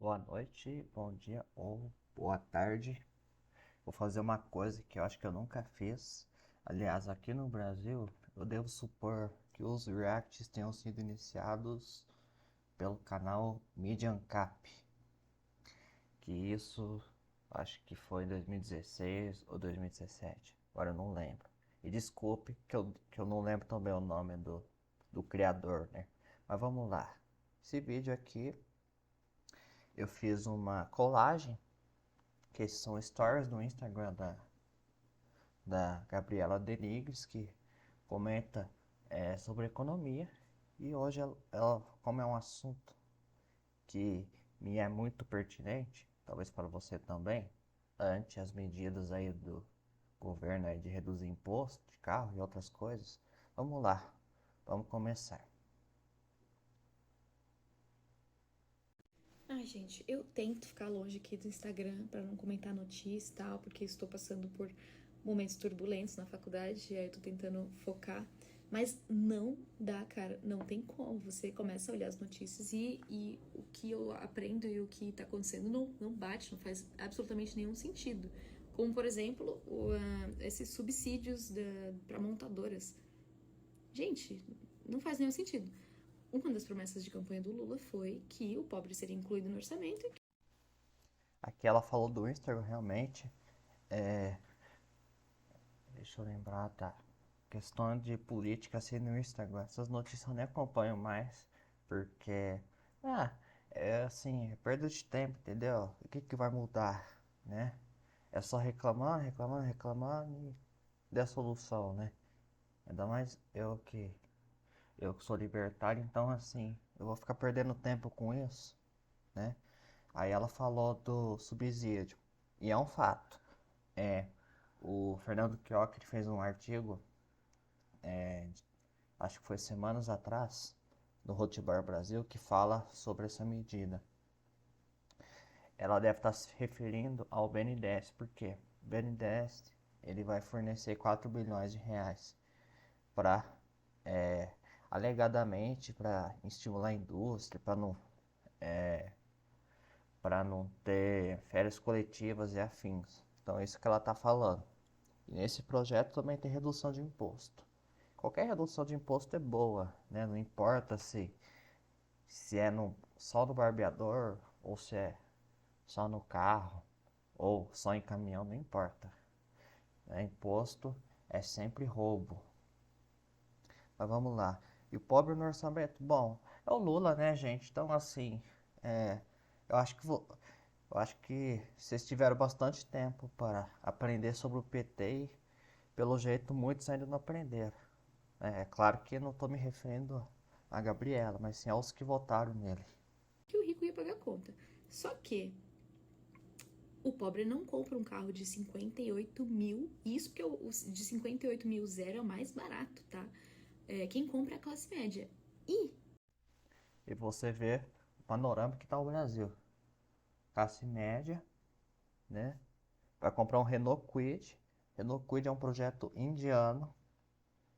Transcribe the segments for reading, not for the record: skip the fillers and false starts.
Boa noite, bom dia ou boa tarde. Vou fazer uma coisa que eu acho que eu nunca fiz. Aliás, aqui no Brasil, eu devo supor que os reacts tenham sido iniciados pelo canal Medium Cap, que isso acho que foi em 2016 ou 2017. Agora eu não lembro. E desculpe que eu não lembro também o nome do criador, né? Mas vamos lá. Esse vídeo aqui eu fiz uma colagem, que são stories no Instagram da Gabriela Denigres, que comenta sobre economia. E hoje como é um assunto que me é muito pertinente, talvez para você também, ante as medidas aí do governo aí de reduzir imposto de carro e outras coisas, vamos lá, vamos começar. Ai, gente, eu tento ficar longe aqui do Instagram pra não comentar notícias e tal, porque estou passando por momentos turbulentos na faculdade, e aí eu tô tentando focar. Mas não dá, cara, não tem como. Você começa a olhar as notícias e o que eu aprendo e o que tá acontecendo não bate, não faz absolutamente nenhum sentido. Como, por exemplo, esses subsídios para montadoras. Gente, não faz nenhum sentido. Uma das promessas de campanha do Lula foi que o pobre seria incluído no orçamento. Aqui ela falou do Instagram realmente. É, Deixa eu lembrar, tá? Questão de política assim no Instagram. Essas notícias eu nem acompanho mais. Porque, ah, é assim, é perda de tempo, entendeu? O que que vai mudar, né? É só reclamando, reclamando, reclamando e der solução, né? Ainda mais eu que sou libertário, então assim, eu vou ficar perdendo tempo com isso, né? Aí ela falou do subsídio. E é um fato. É, o Fernando Kioc fez um artigo, é, acho que foi semanas atrás, no Hotbar Brasil, que fala sobre essa medida. Ela deve estar se referindo ao BNDES, porque o BNDES ele vai fornecer 4 bilhões de reais para, é, alegadamente, para estimular a indústria, para não ter férias coletivas e afins. Então é isso que ela está falando. E nesse projeto também tem redução de imposto. Qualquer redução de imposto é boa, né? Não importa se é só no barbeador, ou se é só no carro, ou só em caminhão, não importa. Né? Imposto é sempre roubo. Mas vamos lá. E o pobre no orçamento? Bom, é o Lula, né, gente? Então, assim, é, eu acho que eu acho que vocês tiveram bastante tempo para aprender sobre o PT e, pelo jeito, muitos ainda não aprenderam. É claro que eu não estou me referindo a Gabriela, mas sim aos que votaram nele. Que o rico ia pagar a conta. Só que o pobre não compra um carro de 58 mil, isso porque o de 58 mil zero é o mais barato, tá? Quem compra é a classe média. E E você vê o panorama que está o Brasil. Classe média, né? Vai comprar um Renault Kwid. Renault Kwid é um projeto indiano.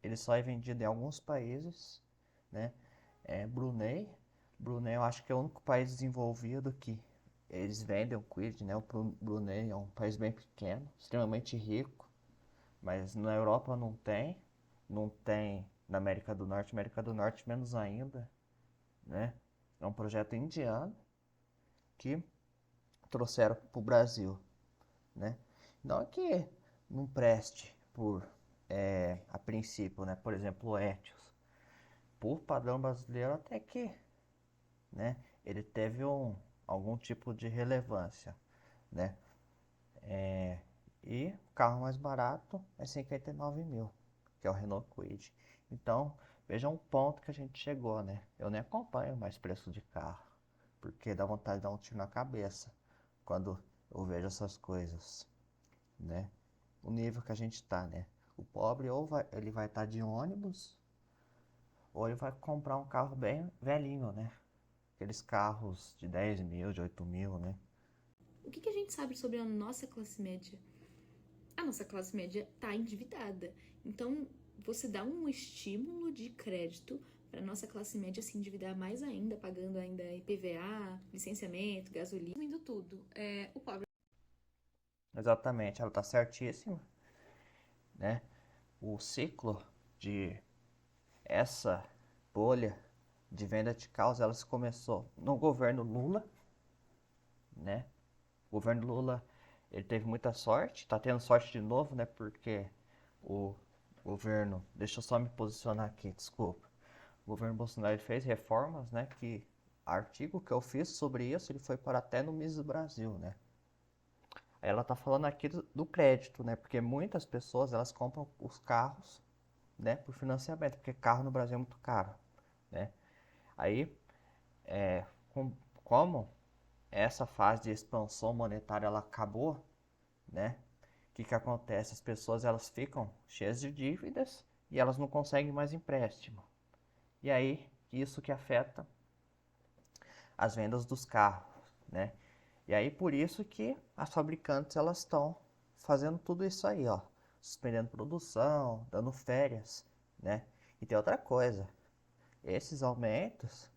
Ele só é vendido em alguns países, né? Brunei. Brunei eu acho que é o único país desenvolvido que eles vendem o Kwid, né? O Brunei é um país bem pequeno, extremamente rico, mas na Europa não tem, não tem na América do Norte menos ainda, né? É um projeto indiano que trouxeram para o Brasil, né? Não é que não preste a princípio, né? Por exemplo, o Etios. Por padrão brasileiro até que, né? Ele teve algum tipo de relevância, né? E o carro mais barato é 59 mil, que é o Renault Kwid. Então, veja um ponto que a gente chegou, né? Eu nem acompanho mais preço de carro, porque dá vontade de dar um tiro na cabeça quando eu vejo essas coisas, né? O nível que a gente tá, né? O pobre ele vai estar de ônibus, ou ele vai comprar um carro bem velhinho, né? Aqueles carros de 10 mil, de 8 mil, né? o que a gente sabe sobre a nossa classe média? A nossa classe média tá endividada. Então, você dá um estímulo de crédito para nossa classe média se endividar mais ainda, pagando ainda IPVA, licenciamento, gasolina, indo tudo. O pobre. Exatamente, ela tá certíssima, né? O ciclo de essa bolha de venda de carros, ela se começou no governo Lula, né? O governo Lula, ele teve muita sorte, tá tendo sorte de novo, né? Porque o governo, deixa eu só me posicionar aqui, desculpa. O governo Bolsonaro ele fez reformas, né? Que artigo que eu fiz sobre isso, ele foi para até no Miss Brasil, né? Aí ela tá falando aqui do crédito, né? Porque muitas pessoas, elas compram os carros, né? Por financiamento, porque carro no Brasil é muito caro, né? Aí, é, com, como essa fase de expansão monetária ela acabou, né? O que que acontece? As pessoas elas ficam cheias de dívidas e elas não conseguem mais empréstimo. E aí, isso que afeta as vendas dos carros, né? E aí por isso que as fabricantes elas estão fazendo tudo isso aí, ó, suspendendo produção, dando férias, né? E tem outra coisa, esses aumentos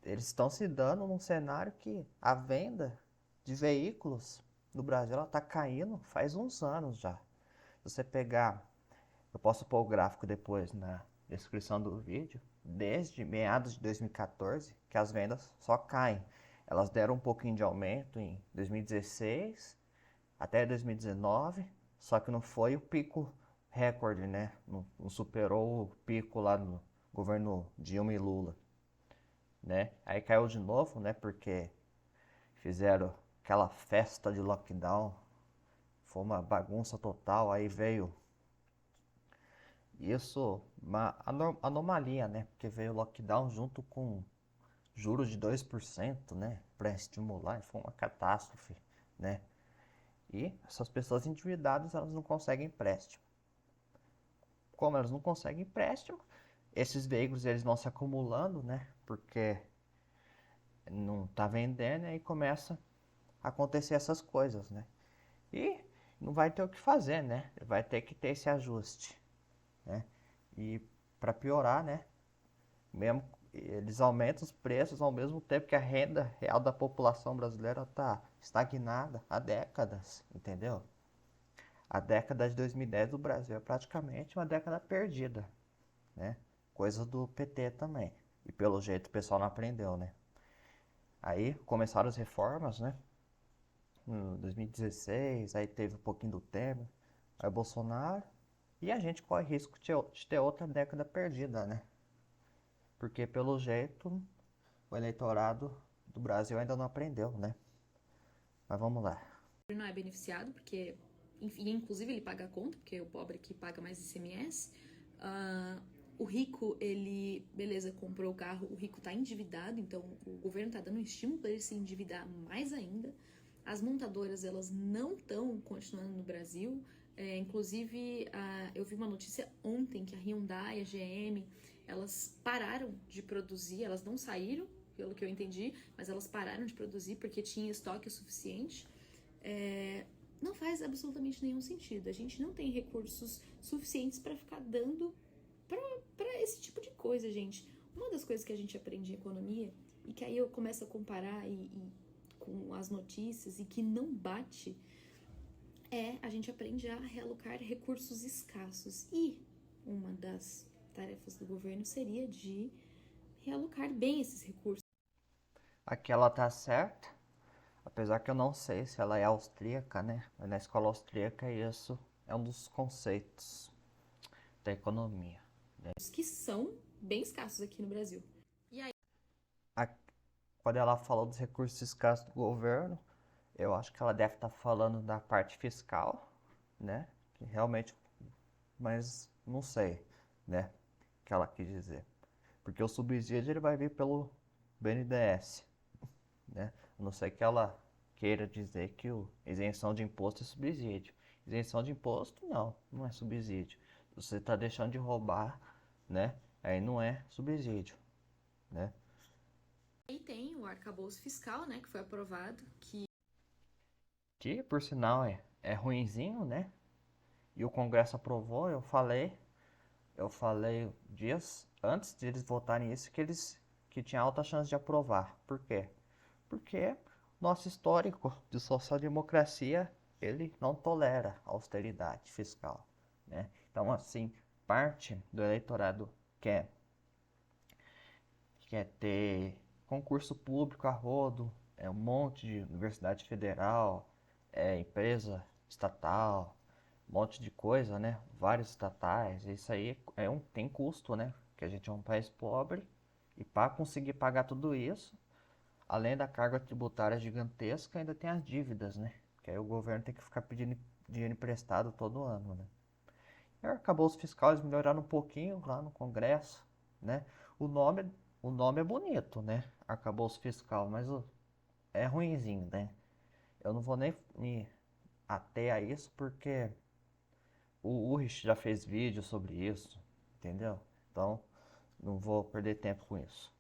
eles estão se dando num cenário que a venda de veículos no Brasil ela está caindo faz uns anos já. Se você pegar, eu posso pôr o gráfico depois na descrição do vídeo, desde meados de 2014 que as vendas só caem. Elas deram um pouquinho de aumento em 2016 até 2019, só que não foi o pico recorde, né? Não superou o pico lá no governo Dilma e Lula, né? Aí caiu de novo, né? Porque fizeram aquela festa de lockdown, foi uma bagunça total. Aí veio isso, uma anomalia, né? Porque veio o lockdown junto com juros de 2%, né? Para estimular, foi uma catástrofe, né? E essas pessoas endividadas, elas não conseguem empréstimo. Como elas não conseguem empréstimo, esses veículos eles vão se acumulando, né? Porque não tá vendendo e aí começa a acontecer essas coisas, né? E não vai ter o que fazer, né? Vai ter que ter esse ajuste, né? E para piorar, né? Mesmo eles aumentam os preços ao mesmo tempo que a renda real da população brasileira está estagnada há décadas, entendeu? A década de 2010 do Brasil é praticamente uma década perdida, né? Coisa do PT também. E pelo jeito o pessoal não aprendeu, né? Aí começaram as reformas, né? Em 2016, aí teve um pouquinho do Temer, aí o Bolsonaro, e a gente corre risco de ter outra década perdida, né? Porque pelo jeito o eleitorado do Brasil ainda não aprendeu, né? Mas vamos lá. Não é beneficiado, porque, e inclusive ele paga a conta, porque é o pobre que paga mais ICMS. O rico, ele, beleza, comprou o carro, o rico tá endividado, então o governo tá dando um estímulo para ele se endividar mais ainda. As montadoras, elas não estão continuando no Brasil. Inclusive, eu vi uma notícia ontem que a Hyundai, a GM, elas pararam de produzir, elas não saíram, pelo que eu entendi, mas elas pararam de produzir porque tinha estoque o suficiente. Não faz absolutamente nenhum sentido. A gente não tem recursos suficientes para ficar dando para esse tipo de coisa, gente. Uma das coisas que a gente aprende em economia e que aí eu começo a comparar com as notícias e que não bate a gente aprende a realocar recursos escassos. E uma das tarefas do governo seria de realocar bem esses recursos. Aqui ela tá certa, apesar que eu não sei se ela é austríaca, né? Mas na escola austríaca isso é um dos conceitos da economia. Que são bem escassos aqui no Brasil. E aí, Quando ela falou dos recursos escassos do governo, eu acho que ela deve estar falando da parte fiscal, né? Que realmente, mas não sei, né? O que ela quis dizer. Porque o subsídio ele vai vir pelo BNDES, né? A não ser que ela queira dizer que o isenção de imposto é subsídio. Isenção de imposto não é subsídio. Você está deixando de roubar, né? Aí não é subsídio, né? tem o arcabouço fiscal, né, que foi aprovado, Que por sinal é ruinzinho, né? E o Congresso aprovou, eu falei dias antes de eles votarem isso, que tinha alta chance de aprovar. Por quê? Porque nosso histórico de social-democracia, ele não tolera austeridade fiscal, né? Então, assim, parte do eleitorado quer, quer ter concurso público a rodo, um monte de universidade federal, empresa estatal, um monte de coisa, né? Vários estatais, isso aí tem custo, né? Que a gente é um país pobre e para conseguir pagar tudo isso, além da carga tributária gigantesca, ainda tem as dívidas, né? Que aí o governo tem que ficar pedindo dinheiro emprestado todo ano, né? E acabou os fiscais melhoraram um pouquinho lá no Congresso, né? O nome, o nome é bonito, né? Arcabouço fiscal, mas é ruinzinho, né? Eu não vou nem me ater a isso porque o Urich já fez vídeo sobre isso, entendeu? Então, não vou perder tempo com isso.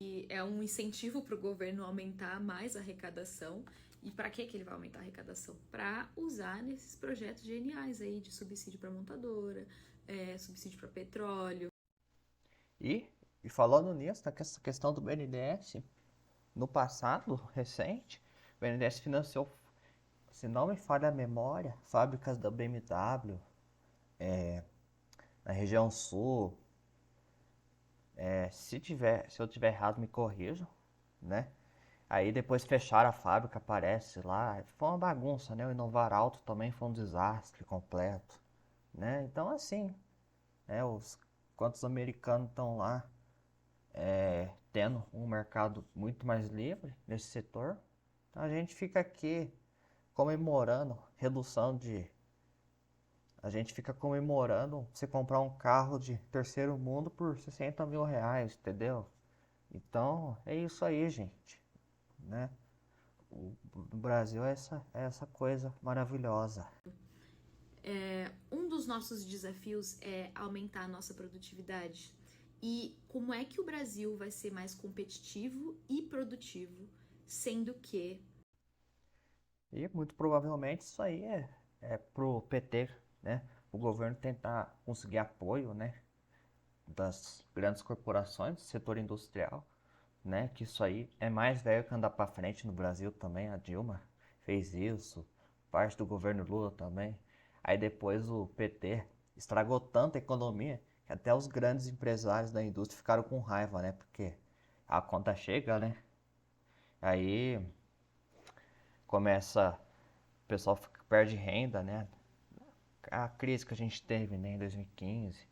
E é um incentivo para o governo aumentar mais a arrecadação. E para que ele vai aumentar a arrecadação? Para usar nesses projetos geniais aí de subsídio para montadora, subsídio para petróleo. E, e falando nisso, nessa questão do BNDES, no passado recente, o BNDES financiou, se não me falha a memória, fábricas da BMW na região sul. Se eu tiver errado, me corrijam, né? Aí depois fecharam a fábrica, parece lá. Foi uma bagunça, né? O Inovar Alto também foi um desastre completo, né? Então, assim, quantos americanos estão lá tendo um mercado muito mais livre nesse setor. Então, a gente fica aqui comemorando redução de. A gente fica comemorando você comprar um carro de terceiro mundo por 60 mil reais, entendeu? Então, é isso aí, gente, né? No Brasil é essa coisa maravilhosa. Um dos nossos desafios é aumentar a nossa produtividade. E como é que o Brasil vai ser mais competitivo e produtivo, sendo que... E muito provavelmente isso aí é pro PT, né? O governo tentar conseguir apoio, né? Das grandes corporações do setor industrial, né? Que isso aí é mais velho que andar para frente no Brasil também. A Dilma fez isso, parte do governo Lula também. Aí depois o PT estragou tanto a economia que até os grandes empresários da indústria ficaram com raiva, né? Porque a conta chega, né? Aí começa, o pessoal perde renda, né? A crise que a gente teve, né, em 2015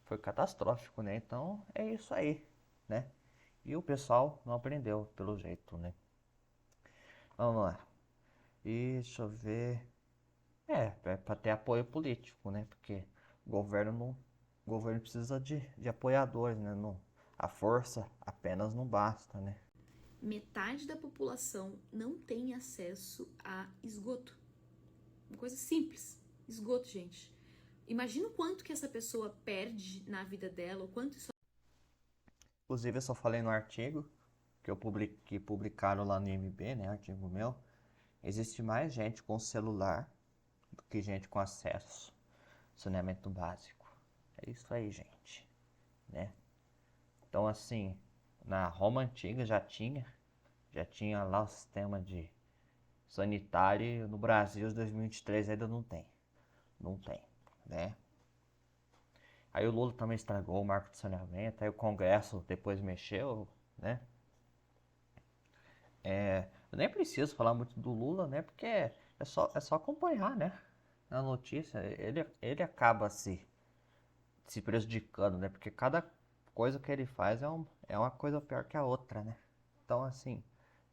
foi catastrófico, né? Então é isso aí, né? E o pessoal não aprendeu, pelo jeito, né? Vamos lá. E deixa eu ver. É para ter apoio político, né? Porque o governo não, o governo precisa de apoiadores, né? Não, a força apenas não basta, né? metade da população não tem acesso a esgoto. Uma coisa simples. Esgoto, gente. Imagina o quanto que essa pessoa perde na vida dela, o quanto isso... Inclusive, eu só falei no artigo que publicaram lá no IMB, né? Artigo meu. Existe mais gente com celular do que gente com acesso ao saneamento básico. É isso aí, gente, né? Então, assim, na Roma antiga já tinha lá o sistema de sanitário. E no Brasil, de 2023 ainda não tem, né? Aí o Lula também estragou o marco de saneamento, aí o Congresso depois mexeu, né? Eu nem preciso falar muito do Lula, né? Porque é só acompanhar, né? Na notícia, ele acaba se prejudicando, né? Porque cada coisa que ele faz é uma coisa pior que a outra, né? Então, assim,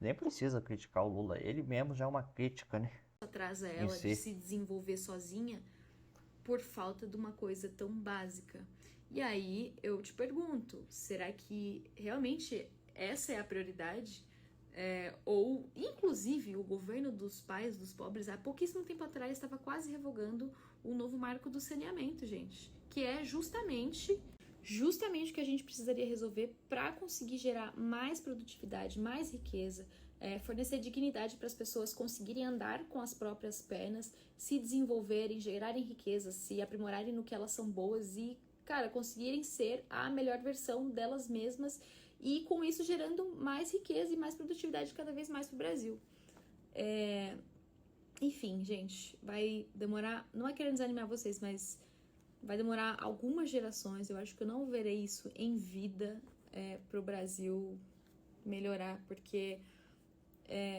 nem precisa criticar o Lula. Ele mesmo já é uma crítica, né? atrasa Em ela de si. se desenvolver sozinha por falta de uma coisa tão básica. E aí eu te pergunto, será que realmente essa é a prioridade? Ou, inclusive, o governo dos pais dos pobres, há pouquíssimo tempo atrás, estava quase revogando o novo marco do saneamento, gente. Que é justamente o que a gente precisaria resolver para conseguir gerar mais produtividade, mais riqueza, fornecer dignidade para as pessoas conseguirem andar com as próprias pernas, se desenvolverem, gerarem riqueza, se aprimorarem no que elas são boas e cara, conseguirem ser a melhor versão delas mesmas e com isso gerando mais riqueza e mais produtividade cada vez mais pro Brasil. Enfim, gente, vai demorar, não é querendo desanimar vocês, mas vai demorar algumas gerações, eu acho que eu não verei isso em vida pro Brasil melhorar, porque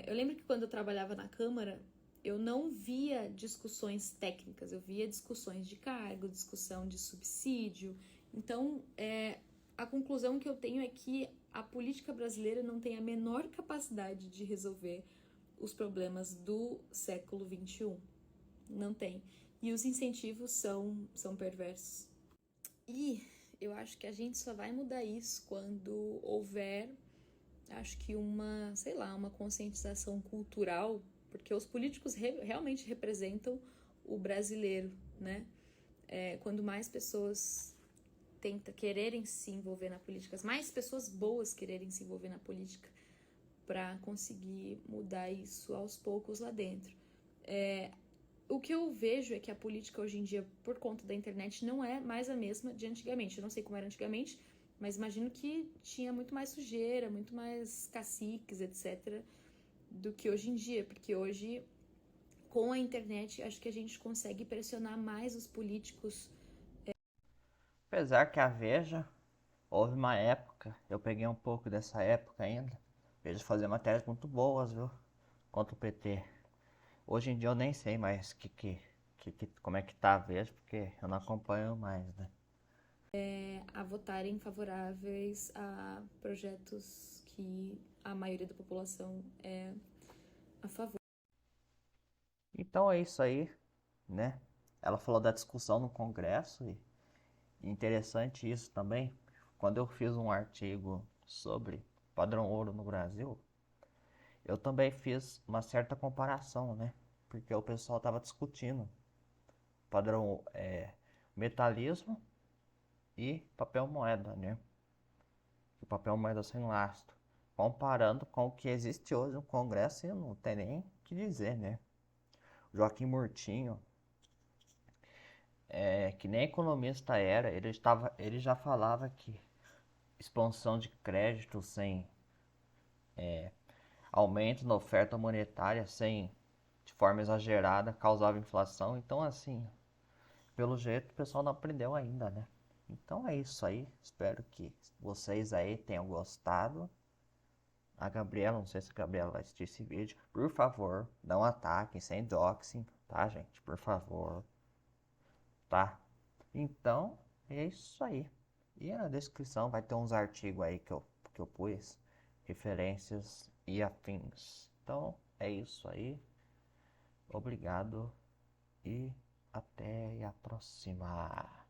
eu lembro que quando eu trabalhava na Câmara, eu não via discussões técnicas, eu via discussões de cargo, discussão de subsídio. Então, a conclusão que eu tenho é que a política brasileira não tem a menor capacidade de resolver os problemas do século XXI. Não tem. E os incentivos são perversos. E eu acho que a gente só vai mudar isso quando houver, acho que sei lá, uma conscientização cultural, porque os políticos realmente representam o brasileiro, né? Quando mais pessoas quererem se envolver na política, mais pessoas boas quererem se envolver na política para conseguir mudar isso aos poucos lá dentro. O que eu vejo é que a política hoje em dia, por conta da internet, não é mais a mesma de antigamente. Eu não sei como era antigamente, mas imagino que tinha muito mais sujeira, muito mais caciques, etc., do que hoje em dia, porque hoje, com a internet, acho que a gente consegue pressionar mais os políticos. Apesar que a Veja, houve uma época, eu peguei um pouco dessa época ainda, Veja fazia matérias muito boas, viu? Contra o PT. Hoje em dia eu nem sei mais como é que tá a Veja, porque eu não acompanho mais, né? A votarem favoráveis a projetos que a maioria da população é a favor. Então é isso aí, né? Ela falou da discussão no Congresso e interessante isso também. Quando eu fiz um artigo sobre padrão ouro no Brasil, eu também fiz uma certa comparação, né? Porque o pessoal estava discutindo padrão metalismo e papel moeda, né? O papel moeda sem lastro. Comparando com o que existe hoje no Congresso, eu não tem nem o que dizer, né? Joaquim Murtinho, que nem economista era, ele já falava que expansão de crédito sem aumento na oferta monetária, sem de forma exagerada, causava inflação. Então, assim, pelo jeito o pessoal não aprendeu ainda, né? Então é isso aí. Espero que vocês aí tenham gostado. A Gabriela, não sei se a Gabriela vai assistir esse vídeo. Por favor, não ataquem sem doxing, tá, gente? Por favor, tá? Então, é isso aí. E na descrição vai ter uns artigos aí que eu pus, referências e afins. Então, é isso aí. Obrigado e até a próxima.